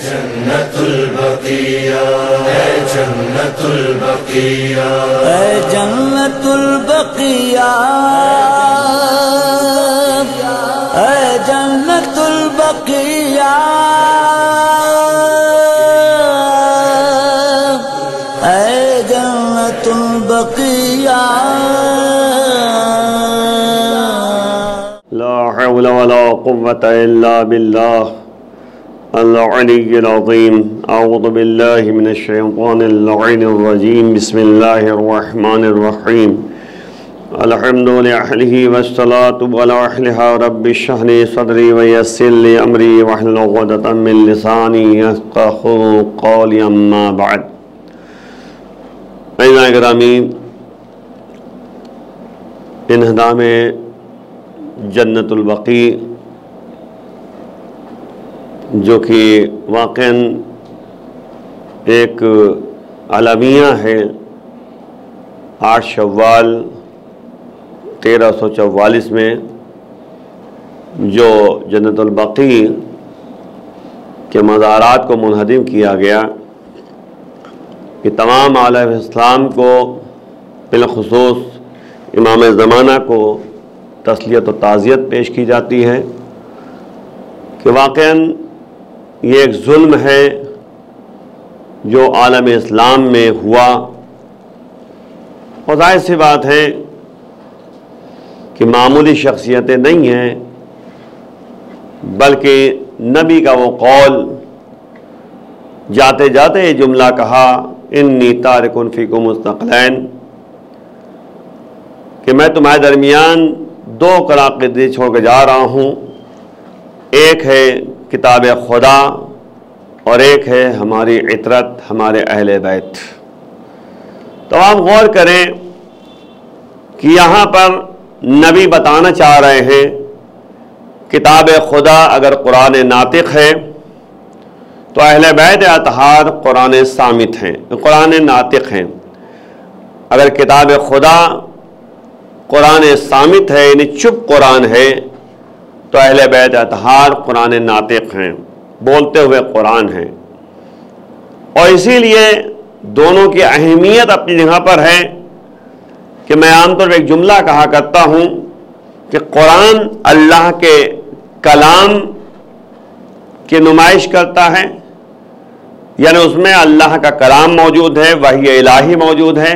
جنت البقیہ، اے جنت البقیہ، اے جنت البقیہ، اے جنت البقیہ، اے جنت البقیہ۔ لا حول ولا قوة الا باللہ العلی العظیم۔ اعوذ باللہ من الشیطان اللعین الرجیم۔ بسم اللہ الرحمن الرحیم۔ الحمد للہ والصلاة علی اہلہا۔ رب اشرح لی صدری ویسر لی امری واحلل عقدۃ من لسانی یفقہوا قولی، اما بعد۔ عزیزان گرامی، انہدام جنت البقیع جو کہ واقعاً ایک اعلامیہ ہے، 8 شوال 1344 میں جو جنت البقیع کے مزارات کو منہدم کیا گیا، کہ تمام عالم اسلام کو بالخصوص امام زمانہ کو تسلیت و تعزیت پیش کی جاتی ہے کہ واقعاً یہ ایک ظلم ہے جو عالم اسلام میں ہوا، اور ظاہر سی بات ہے کہ معمولی شخصیتیں نہیں ہیں، بلکہ نبی کا وہ قول، جاتے جاتے یہ جملہ کہا، انی تارک فیکم الثقلین، کہ میں تمہارے درمیان 2 عقیدے چھوڑ کے جا رہا ہوں، ایک ہے کتاب خدا اور ایک ہے ہماری عطرت، ہمارے اہل بیت۔ تو آپ غور کریں کہ یہاں پر نبی بتانا چاہ رہے ہیں کتاب خدا اگر قرآن ناطق ہے تو اہل بیت اطہار قرآن صامت ہیں، قرآن ناطق ہیں۔ اگر کتاب خدا قرآن صامت ہے یعنی چپ قرآن ہے تو اہل بیت اطہار قرآن ناطق ہیں، بولتے ہوئے قرآن ہیں۔ اور اسی لیے دونوں کی اہمیت اپنی جگہ پر ہے کہ میں عام طور پر ایک جملہ کہا کرتا ہوں کہ قرآن اللہ کے کلام کی نمائش کرتا ہے، یعنی اس میں اللہ کا کلام موجود ہے، وحی الہی موجود ہے،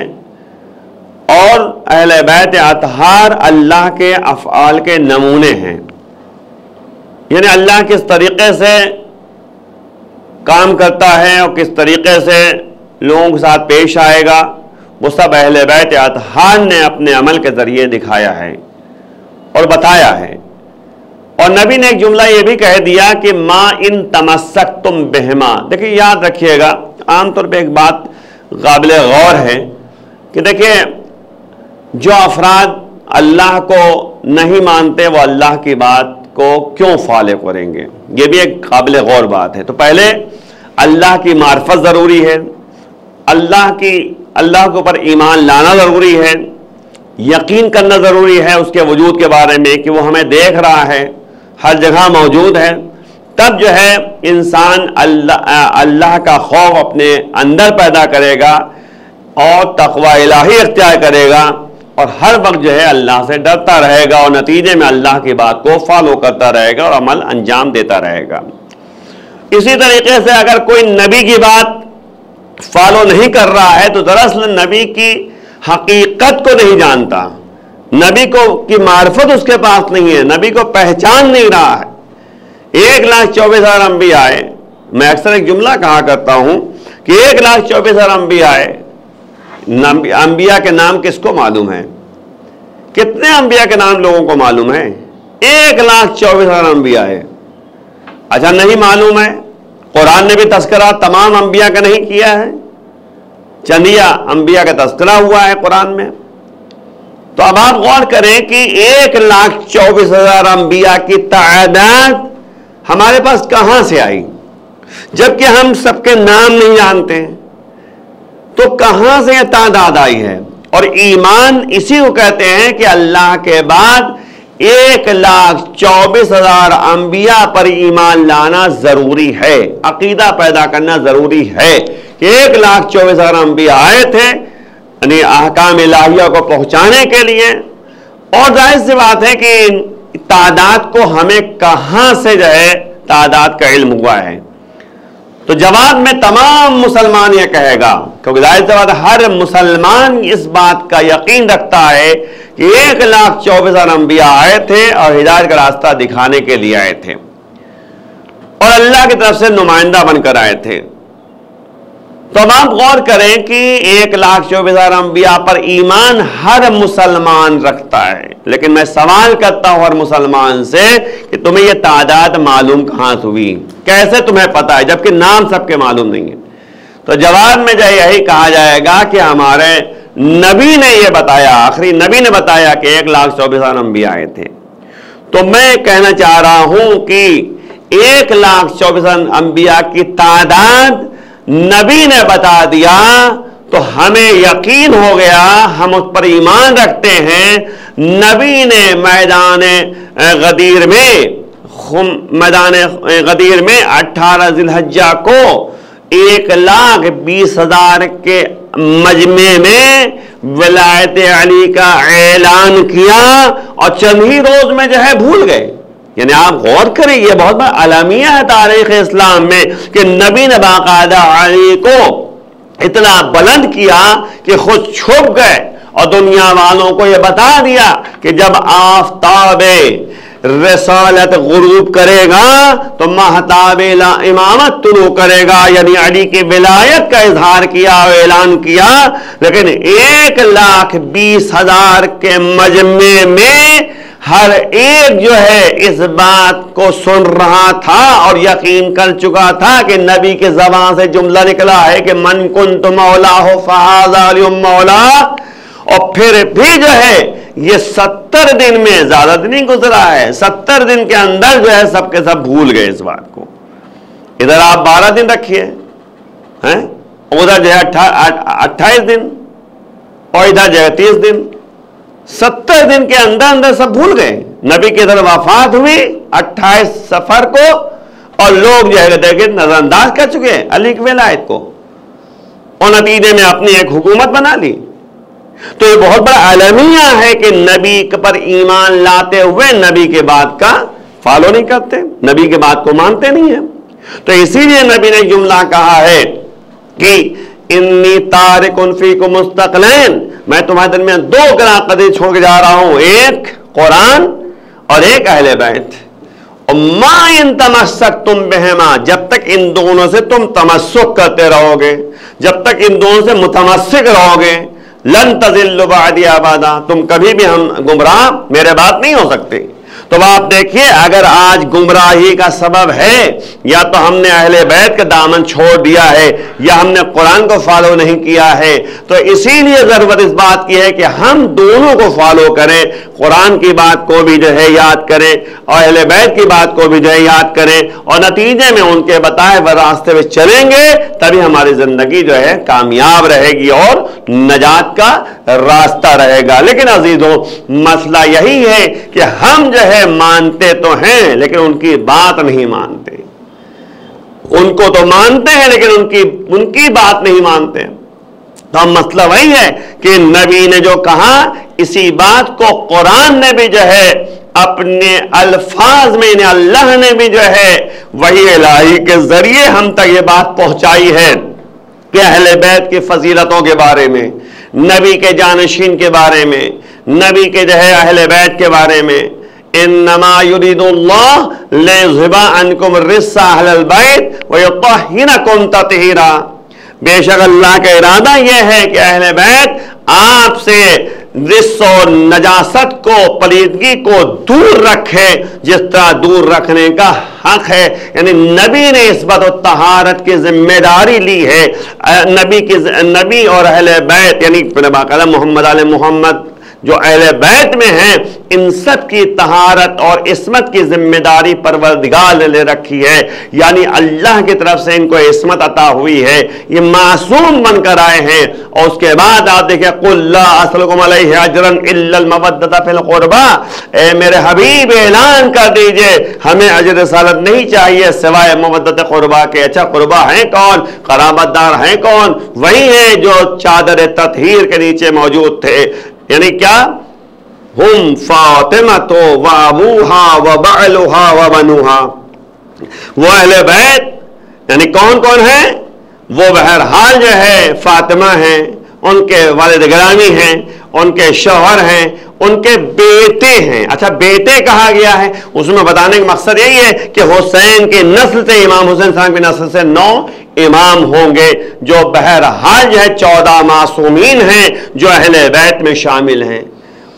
اور اہل بیت اطہار اللہ کے افعال کے نمونے ہیں، یعنی اللہ کس طریقے سے کام کرتا ہے اور کس طریقے سے لوگوں کے ساتھ پیش آئے گا، وہ سب اہل بیت اطہار نے اپنے عمل کے ذریعے دکھایا ہے اور بتایا ہے۔ اور نبی نے ایک جملہ یہ بھی کہہ دیا کہ ما ان تمسکتم بہما۔ دیکھیں یاد رکھیے گا، عام طور پہ ایک بات قابل غور ہے کہ دیکھیں جو افراد اللہ کو نہیں مانتے وہ اللہ کی بات کو کیوں فالو کریں گے، یہ بھی ایک قابل غور بات ہے۔ تو پہلے اللہ کی معرفت ضروری ہے، اللہ کے اوپر ایمان لانا ضروری ہے، یقین کرنا ضروری ہے اس کے وجود کے بارے میں کہ وہ ہمیں دیکھ رہا ہے، ہر جگہ موجود ہے، تب جو ہے انسان اللہ کا خوف اپنے اندر پیدا کرے گا اور تقوی الہی اختیار کرے گا، اور ہر وقت جو ہے اللہ سے ڈرتا رہے گا اور نتیجے میں اللہ کی بات کو فالو کرتا رہے گا اور عمل انجام دیتا رہے گا۔ اسی طریقے سے اگر کوئی نبی کی بات فالو نہیں کر رہا ہے تو دراصل نبی کی حقیقت کو نہیں جانتا، نبی کی معرفت اس کے پاس نہیں ہے، نبی کو پہچان نہیں رہا ہے۔ 1,24,000 انبیاء آئے، میں اکثر ایک جملہ کہا کرتا ہوں کہ 1,24,000 انبیاء آئے، انبیاء کے نام کس کو معلوم ہے؟ کتنے انبیاء کے نام لوگوں کو معلوم ہے؟ 1,24,000 انبیاء ہے۔ اچھا نہیں معلوم ہے؟ قرآن نے بھی تذکرہ تمام انبیاء کا نہیں کیا ہے، چندیا انبیاء کا تذکرہ ہوا ہے قرآن میں۔ تو اب آپ غور کریں کہ 1,24,000 انبیاء کی تعداد ہمارے پاس کہاں سے آئی، جبکہ ہم سب کے نام نہیں جانتے، تو کہاں سے یہ تعداد آئی ہے؟ اور ایمان اسی کو کہتے ہیں کہ اللہ کے بعد 1,24,000 انبیاء پر ایمان لانا ضروری ہے، عقیدہ پیدا کرنا ضروری ہے کہ 1,24,000 انبیاء آئے تھے یعنی احکام الہیہ کو پہنچانے کے لیے، اور ظاہر سی بات ہے کہ تعداد کو ہمیں کہاں سے جو ہے تعداد کا علم ہوا ہے؟ تو جواب میں تمام مسلمان یہ کہے گا، کیونکہ ظاہر سی بات ہر مسلمان اس بات کا یقین رکھتا ہے کہ 1,24,000 انبیاء آئے تھے اور ہدایت کا راستہ دکھانے کے لیے آئے تھے اور اللہ کی طرف سے نمائندہ بن کر آئے تھے۔ تو اب آپ غور کریں کہ 1,24,000 انبیاء پر ایمان ہر مسلمان رکھتا ہے، لیکن میں سوال کرتا ہوں ہر مسلمان سے کہ تمہیں یہ تعداد معلوم کہاں سے ہوئی؟ کیسے تمہیں پتا ہے جبکہ نام سب کے معلوم نہیں ہے؟ تو جواب میں جو یہی کہا جائے گا کہ ہمارے نبی نے یہ بتایا، آخری نبی نے بتایا کہ 1,24,000 انبیاء آئے تھے۔ تو میں کہنا چاہ رہا ہوں کہ 1,24,000 انبیاء کی تعداد نبی نے بتا دیا تو ہمیں یقین ہو گیا، ہم اس پر ایمان رکھتے ہیں۔ نبی نے میدان غدیر میں 18 ذی الحجہ کو 1,20,000 کے مجمع میں ولایت علی کا اعلان کیا اور چند ہی روز میں جو ہے بھول گئے۔ یعنی آپ غور کریں، یہ بہت بڑا اعلامیہ ہے تاریخ اسلام میں کہ نبی نے باقاعدہ علی کو اتنا بلند کیا کہ خود چھپ گئے اور دنیا والوں کو یہ بتا دیا کہ جب آفتاب رسالت غروب کرے گا تو مہتاب امامت طلوع کرے گا، یعنی علی کی ولایت کا اظہار کیا اور اعلان کیا۔ لیکن 1,20,000 کے مجمع میں ہر ایک جو ہے اس بات کو سن رہا تھا اور یقین کر چکا تھا کہ نبی کے زبان سے جملہ نکلا ہے کہ من کنت مولاہ فہذا اليوم مولا، اور پھر بھی جو ہے یہ 70 دن میں، زیادہ دن نہیں گزرا ہے، 70 دن کے اندر جو ہے سب کے سب بھول گئے اس بات کو۔ ادھر آپ 12 دن رکھیے، ادھر جو ہے 28 دن اور ادھر جو ہے 30 دن، 70 دن کے اندر اندر سب بھول گئے۔ نبی کی ادھر وفات ہوئی 28 سفر کو اور لوگ جو ہے دیکھیں نظر انداز کر چکے ہیں علی کی ولایت کو، اور نتیجے میں اپنی ایک حکومت بنا لی۔ تو یہ بہت بڑا اعلامیہ ہے کہ نبی پر ایمان لاتے ہوئے نبی کے بات کا فالو نہیں کرتے، نبی کے بات کو مانتے نہیں ہیں۔ تو اسی لیے نبی نے جملہ کہا ہے کہ انی تارک فیکم مستقلین، میں تمہارے درمیان 2 قدر چھوڑ کے جا رہا ہوں، ایک قرآن اور ایک اہل بیت، اور ما ان تمسکتم بہما، جب تک ان دونوں سے تم تمسک کرتے رہو گے، جب تک ان دونوں سے متمسک رہو گے، لن تضلوا بعدی ابدا، تم کبھی بھی ہم گمراہ میرے بات نہیں ہو سکتے۔ تو آپ دیکھیے اگر آج گمراہی کا سبب ہے یا تو ہم نے اہل بیت کا دامن چھوڑ دیا ہے یا ہم نے قرآن کو فالو نہیں کیا ہے، تو اسی لیے ضرورت اس بات کی ہے کہ ہم دونوں کو فالو کریں، قرآن کی بات کو بھی جو ہے یاد کریں اور اہل بیت کی بات کو بھی جو ہے یاد کریں، اور نتیجے میں ان کے بتائے ہوئے راستے میں چلیں گے، تبھی ہماری زندگی جو ہے کامیاب رہے گی اور نجات کا راستہ رہے گا۔ لیکن عزیزوں مسئلہ یہی ہے کہ ہم جو ہے مانتے تو ہیں لیکن ان کی بات نہیں مانتے، ان کو تو مانتے ہیں لیکن ان کی بات نہیں مانتے۔ تو مسئلہ وہی ہے کہ نبی نے جو کہا اسی بات کو قرآن نے بھی جو ہے اپنے الفاظ میں، اللہ نے بھی جو ہے وحی الہی کے ذریعے ہم تک یہ بات پہنچائی ہے کہ اہل بیت کی فضیلتوں کے بارے میں، نبی کے جانشین کے بارے میں، نبی کے جو ہے اہل بیت کے بارے میں، انما یرید اللہ لیذھب عنکم الرجس اہل البیت ویطہرکم تطہیرا، بے شک اللہ کا ارادہ یہ ہے کہ اہل بیت آپ سے رجس و نجاست کو، پلیدگی کو دور رکھے جس طرح دور رکھنے کا حق ہے۔ یعنی نبی نے عصمت و طہارت کی ذمہ داری لی ہے، نبی اور اہل بیت یعنی باقاعدہ محمد علیہ محمد جو اہل بیت میں ہیں، ان سب کی طہارت اور عصمت کی ذمہ داری پروردگار نے لے رکھی ہے، یعنی اللہ کی طرف سے ان کو عصمت عطا ہوئی ہے، یہ معصوم بن کر آئے ہیں۔ اور اس کے بعد آپ دیکھیں قُلْ لَا أَسْأَلُكُمْ عَلَيْهِ أَجْرًا إِلَّا الْمَوَدَّةَ فِي الْقُرْبَى، اے میرے حبیب اعلان کر دیجئے ہمیں اجر رسالت نہیں چاہیے سوائے مودت قربا کے۔ اچھا قربا ہیں کون؟ قرابت دار ہیں کون؟ وہی ہیں جو چادر تطہیر کے نیچے موجود تھے، یعنی کیا؟ ہم فاطمۃ و ابوہا و بعلہا و بنوہا، وہ اہل بیت یعنی کون کون ہیں؟ وہ بہرحال جو ہے فاطمہ ہیں، ان کے والد گرامی ہیں، ان کے شوہر ہیں، ان کے بیٹے ہیں۔ اچھا بیٹے کہا گیا ہے، اس میں بتانے کا مقصد یہی ہے کہ حسین کی نسل سے، امام حسین صاحب کی نسل سے 9 امام ہوں گے، جو بہرحال جو ہے 14 معصومین ہیں جو اہل بیت میں شامل ہیں۔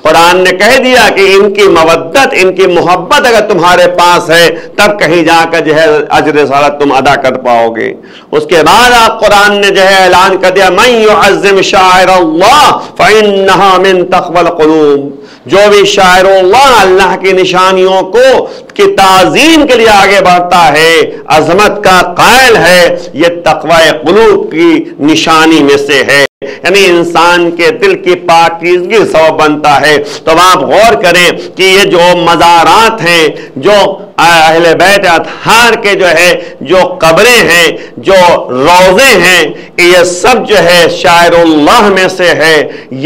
قرآن نے کہہ دیا کہ ان کی مودت، ان کی محبت اگر تمہارے پاس ہے تب کہیں جا کر جو ہے اجر رسالت تم ادا کر پاؤ گے۔ اس کے بعد آپ قرآن نے جو ہے اعلان کر دیا من يعظم شعائر اللہ فإنها من تقوى القلوب، جو بھی شاعر اللہ اللہ کی نشانیوں کو کی تعظیم کے لیے آگے بڑھتا ہے، عظمت کا قائل ہے، یہ تقوی قلوب کی نشانی میں سے ہے، یعنی انسان کے دل کی پاکیزگی سبب بنتا ہے۔ تو آپ غور کریں کہ یہ جو مزارات ہیں، جو اہل بیت اطہار کے جو ہے جو قبریں ہیں، جو روضے ہیں، یہ سب جو ہے شاعر اللہ میں سے ہے،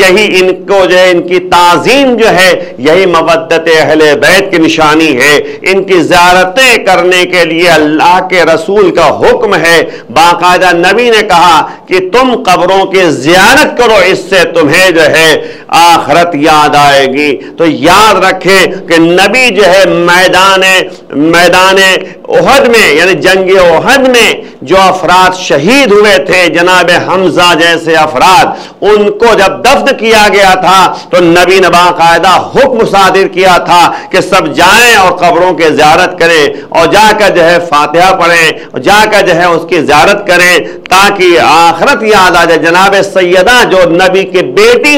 یہی ان کو جو ہے ان کی تعظیم جو ہے یہی مودت اہل بیت کی نشانی ہے۔ ان کی زیارتیں کرنے کے لیے اللہ کے رسول کا حکم ہے، باقاعدہ نبی نے کہا کہ تم قبروں کی زیارت کرو، اس سے تمہیں جو ہے آخرت یاد آئے گی۔ تو یاد رکھیں کہ نبی جو ہے میدان احد میں یعنی جنگ احد میں جو افراد شہید ہوئے تھے، جناب حمزہ جیسے افراد، ان کو جب دفن کیا گیا تھا تو نبی نے باقاعدہ حکم صادر کیا تھا کہ سب جائیں اور قبروں کی زیارت کریں اور جا کر جو ہے فاتحہ پڑھیں اور جا کر جو ہے اس کی زیارت کریں تاکہ آخرت یاد آ جائے۔ جناب سیدہ جو نبی کی بیٹی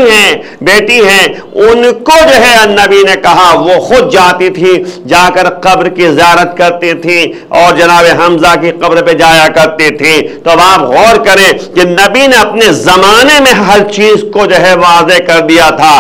ہیں ان کو جو ہے نبی نے کہا وہ خود جاتی تھی، جا کر قبر کی زیارت کرتی تھی اور جناب حمزہ کی قبر پہ جایا کرتی تھی۔ تو اب آپ غور کریں کہ نبی نے اپنے زمانے میں ہر چیز کو جو ہے واضح کر دیا تھا،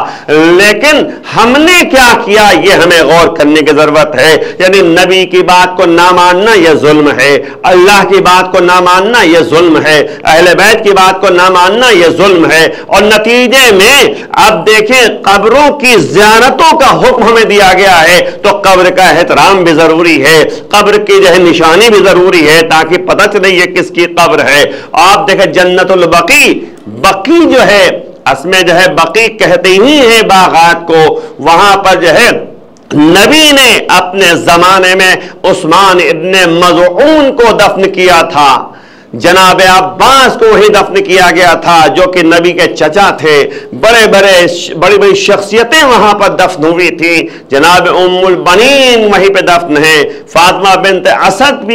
لیکن ہم نے کیا کیا یہ ہمیں غور کرنے کی ضرورت ہے۔ یعنی نبی کی بات کو نہ ماننا یہ ظلم ہے، اللہ کی بات کو نہ ماننا یہ ظلم ہے، اہل بیت کی بات کو نہ ماننا یہ ظلم ہے، اور نتیجے میں اب دیکھیں قبروں کی زیارتوں کا حکم ہمیں دیا گیا ہے تو قبر کا احترام بھی ضروری ہے، قبر کی جو ہے نشانی بھی ضروری ہے تاکہ پتہ چلے یہ کس کی قبر ہے۔ آپ دیکھیں جنت البقیع، بقیع جو ہے اس میں جو ہے بقیع کہتے ہی ہیں باغات کو، وہاں پر جو ہے نبی نے اپنے زمانے میں عثمان ابن مظعون کو دفن کیا تھا، جناب عباس کو وہی دفن کیا گیا تھا جو کہ نبی کے چچا تھے، بڑی شخصیتیں وہاں پر دفن ہوئی تھی، جناب ام البنین وہیں پہ دفن ہے، فاطمہ بنت اسد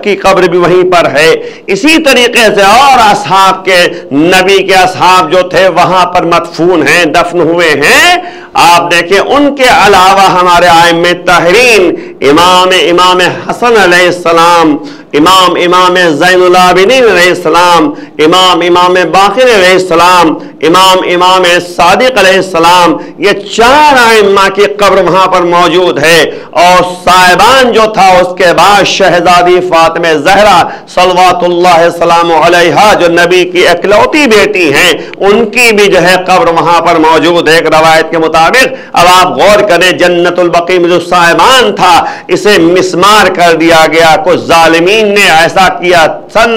کی قبر بھی وہیں پر ہے، اسی طریقے سے اور اصحاب کے نبی کے اصحاب جو تھے وہاں پر مدفون ہیں، دفن ہوئے ہیں۔ آپ دیکھیں ان کے علاوہ ہمارے ائمہ طاہرین، امام حسن علیہ السلام، امام زین العابدین علیہ السلام، امام باقر علیہ السلام، امام صادق علیہ السلام، یہ 4 ائمہ کی قبر وہاں پر موجود ہے۔ اور صاحبان جو تھا اس کے بعد شہزادی فاطمہ زہرا صلوات اللہ السلام علیہا جو نبی کی اکلوتی بیٹی ہیں، ان کی بھی جو ہے قبر وہاں پر موجود ہے ایک روایت کے مطابق۔ اب آپ غور کریں جنت البقیع میں جو صاحبان تھا اسے مسمار کر دیا گیا، کچھ ظالمین نے ایسا کیا۔ سن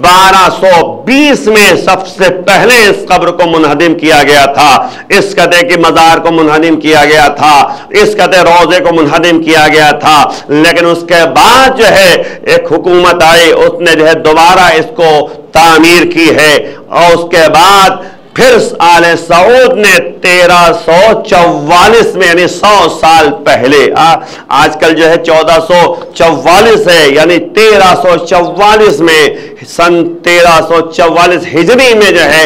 1220 میں سب سے پہلے اس قبر کو منہدم کیا گیا تھا، اس قطعے کی مزار کو منہدم کیا گیا تھا، اس قطعے روضے کو منہدم کیا گیا تھا، لیکن اس کے بعد جو ہے ایک حکومت آئی، اس نے جو ہے دوبارہ اس کو تعمیر کی ہے، اور اس کے بعد پھر آل سعود نے 1344 میں یعنی 100 سال پہلے، آج کل جو ہے 1444 ہے، یعنی 1344 میں سن 1344 ہجری میں جو ہے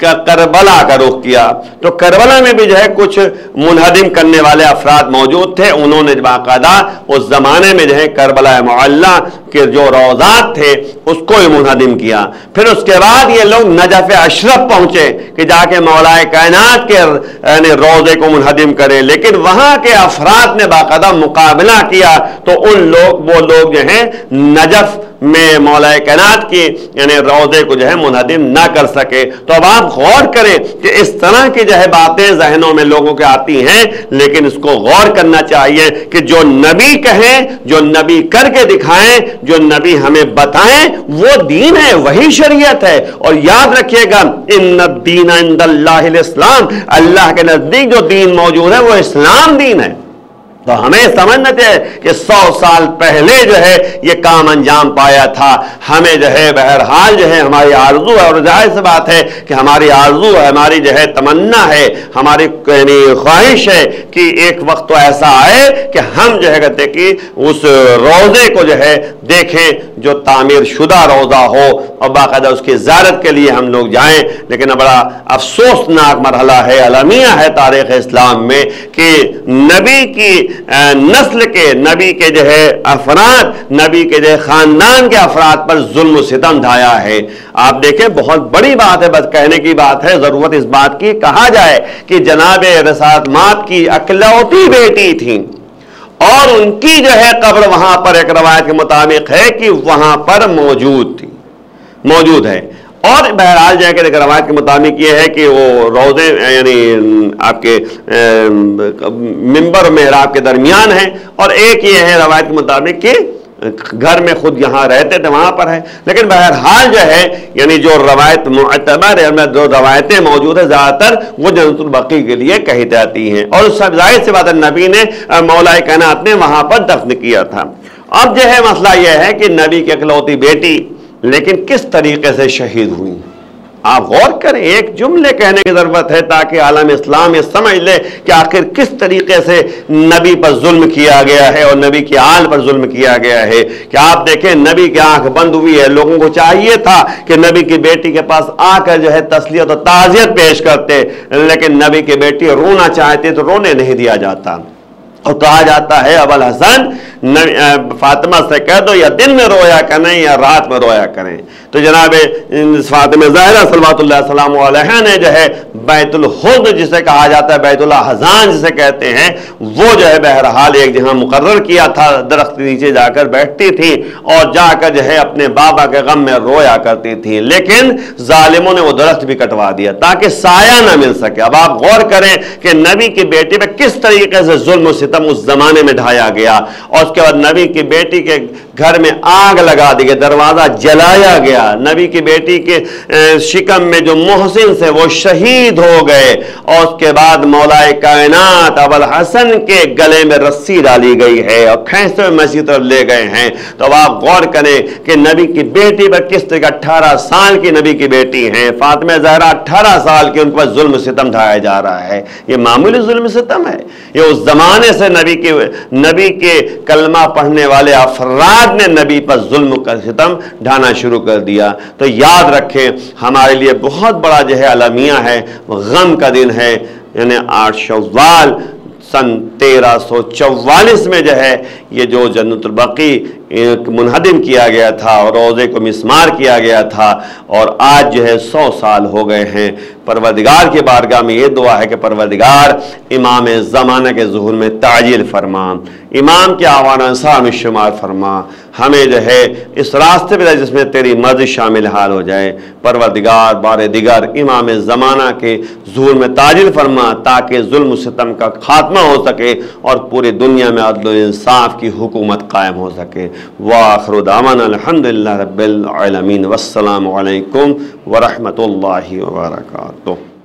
کربلا کا رخ کیا تو کربلا میں بھی جو ہے کچھ منہدم کرنے والے افراد موجود تھے. انہوں نے باقاعدہ اس زمانے میں جو ہے کربلا معلی کے جو روضات تھے اس کو ہی منہدم کیا. پھر اس کے بعد یہ لوگ نجف اشرف پہنچے کہ جا کے مولا کائنات کے یعنی روضے کو منہدم کرے, لیکن وہاں کے افراد نے باقاعدہ مقابلہ کیا تو وہ لوگ جو ہیں نجف میں مولا کائنات کی یعنی روضے کو جو ہے منہدم نہ کر سکے. تو اب آپ غور کریں کہ اس طرح کی جو ہے باتیں ذہنوں میں لوگوں کے آتی ہیں, لیکن اس کو غور کرنا چاہیے کہ جو نبی کہیں, جو نبی کر کے دکھائیں, جو نبی ہمیں بتائیں وہ دین ہے, وہی شریعت ہے. اور یاد رکھیے گا ان الدین عند اللہ الاسلام, اللہ کے نزدیک جو دین موجود ہے وہ اسلام دین ہے. تو ہمیں سمجھنا چاہیے کہ 100 سال پہلے جو ہے یہ کام انجام پایا تھا. ہمیں جو ہے بہرحال جو ہے ہماری آرزو ہے, اور ظاہر سی بات ہے کہ ہماری آرزو ہے, ہماری جو ہے تمنا ہے, ہماری یعنی خواہش ہے کہ ایک وقت تو ایسا آئے کہ ہم جو ہے کہتے کہ اس روضے کو جو ہے دیکھیں جو تعمیر شدہ روضہ ہو اور باقاعدہ اس کی زیارت کے لیے ہم لوگ جائیں. لیکن بڑا افسوسناک مرحلہ ہے, المیہ ہے تاریخ اسلام میں کہ نبی کی نسل کے, نبی کے جو ہے افراد, نبی کے جو ہے خاندان کے افراد پر ظلم و ستم ڈھایا ہے. آپ دیکھیں بہت بڑی بات ہے, بس کہنے کی بات ہے, ضرورت اس بات کی کہا جائے کہ جناب رسالت مآب کی اکلوتی بیٹی تھیں اور ان کی جو ہے قبر وہاں پر ایک روایت کے مطابق ہے کہ وہاں پر موجود ہے. اور بہرحال جو ہے کہ روایت کے مطابق یہ ہے کہ وہ روضے یعنی آپ کے منبر و محراب کے درمیان ہیں, اور ایک یہ ہے روایت کے مطابق کہ گھر میں خود یہاں رہتے تھے وہاں پر ہے. لیکن بہرحال جو ہے یعنی جو روایت معتبر ہے, جو روایتیں موجود ہیں زیادہ تر وہ جنت البقیع کے لیے کہی جاتی ہیں, اور اس ظاہر سی بات ہے نبی نے مولا کائنات نے وہاں پر دفن کیا تھا. اب جو ہے مسئلہ یہ ہے کہ نبی کی اکلوتی بیٹی لیکن کس طریقے سے شہید ہوئی. آپ غور کریں, ایک جملے کہنے کی ضرورت ہے تاکہ عالم اسلام یہ سمجھ لے کہ آخر کس طریقے سے نبی پر ظلم کیا گیا ہے اور نبی کی آل پر ظلم کیا گیا ہے. کہ آپ دیکھیں نبی کی آنکھ بند ہوئی ہے, لوگوں کو چاہیے تھا کہ نبی کی بیٹی کے پاس آ کر جو ہے تسلیت و تعزیت پیش کرتے, لیکن نبی کی بیٹی رونا چاہتے تو رونے نہیں دیا جاتا. اور کہا جاتا ہے ابو الحسن فاطمہ سے کہہ دو یا دن میں رویا کریں یا رات میں رویا کریں. تو جناب فاطمہ زہرا صلوات اللہ السلام علیہ نے جو ہے بیت الحزن جسے کہا جاتا ہے, بیت الاحزان جسے کہتے ہیں, وہ جو ہے بہرحال ایک جہاں مقرر کیا تھا, درخت کے نیچے جا کر بیٹھتی تھی اور جا کر جو ہے اپنے بابا کے غم میں رویا کرتی تھی. لیکن ظالموں نے وہ درخت بھی کٹوا دیا تاکہ سایہ نہ مل سکے. اب آپ غور کریں کہ نبی کی بیٹی پہ کس طریقے سے ظلم و ستم اس زمانے میں ڈھایا گیا, اور اس کے بعد نبی کی بیٹی کے گھر میں آگ لگا دی گئی, دروازہ جلایا گیا, نبی کی بیٹی کے شکم میں جو محسن سے وہ شہید ہو گئے, اور اس کے بعد مولا کائنات ابو الحسن کے گلے میں رسی ڈالی گئی ہے اور کھینچتے ہوئے مسجد طرف لے گئے ہیں. تو اب آپ غور کریں کہ نبی کی بیٹی پر کس طرح 18 سال کی نبی کی بیٹی ہیں فاطمہ زہرا, 18 سال کی, ان پر ظلم و ستم ڈھایا جا رہا ہے. یہ معمولی ظلم و ستم ہے, یہ اس زمانے سے نبی کے کلمہ پڑھنے والے افراد نے نبی پر ظلم کا ستم ڈھانا شروع کر دیا. تو یاد رکھیں ہمارے لیے بہت بڑا جو ہے المیہ ہے, غم کا دن ہے, یعنی 8 شوال سن 1344 میں جو ہے یہ جو جنت البقیع منہدم کیا گیا تھا اور روضے کو مسمار کیا گیا تھا, اور آج جو ہے 100 سال ہو گئے ہیں. پروردگار کی بارگاہ میں یہ دعا ہے کہ پروردگار امام زمانہ کے ظہور میں تعجیل فرما, امام کے آوانہ انصار میں شمار فرما, ہمیں جو ہے اس راستے پہ جس میں تیری مرضی شامل حال ہو جائے. پروردگار بار دیگر امام زمانہ کے ظہور میں تعجیل فرما تاکہ ظلم و ستم کا خاتمہ ہو سکے اور پوری دنیا میں عدل و انصاف کی حکومت قائم ہو سکے. وآخر دعوانا الحمدللہ رب العالمین, والسلام علیکم ورحمۃ اللہ وبرکاتہ.